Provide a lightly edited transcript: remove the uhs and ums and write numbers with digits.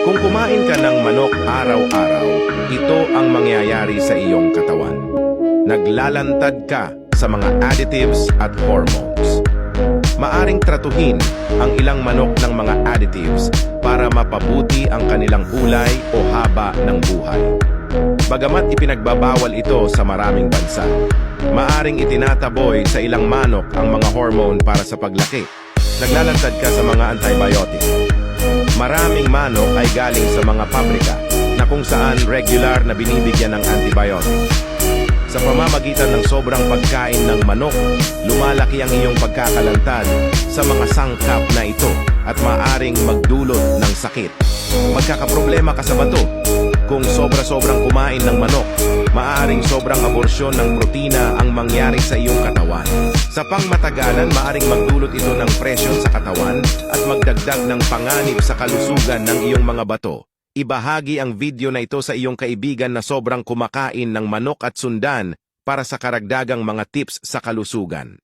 Kung kumain ka ng manok araw-araw, ito ang mangyayari sa iyong katawan. Naglalantad ka sa mga additives at hormones. Maaring tratuhin ang ilang manok ng mga additives para mapabuti ang kanilang kulay o haba ng buhay. Bagamat ipinagbabawal ito sa maraming bansa, maaring itinataboy sa ilang manok ang mga hormone para sa paglaki. Naglalantad ka sa mga antibiotic. Maraming manok ay galing sa mga pabrika na kung saan regular na binibigyan ng antibiotic. Sa pamamagitan ng sobrang pagkain ng manok, lumalaki ang iyong pagkakalantad sa mga sangkap na ito at maaring magdulot ng sakit. Magkakaproblema ka sa bato. Kung sobra-sobrang kumain ng manok, maaring sobrang aborsyon ng protina ang mangyari sa iyong katawan. Sa pangmatagalan, maaring magdulot ito ng presyon sa katawan at magdagdag ng panganib sa kalusugan ng iyong mga bato. Ibahagi ang video na ito sa iyong kaibigan na sobrang kumakain ng manok at sundan para sa karagdagang mga tips sa kalusugan.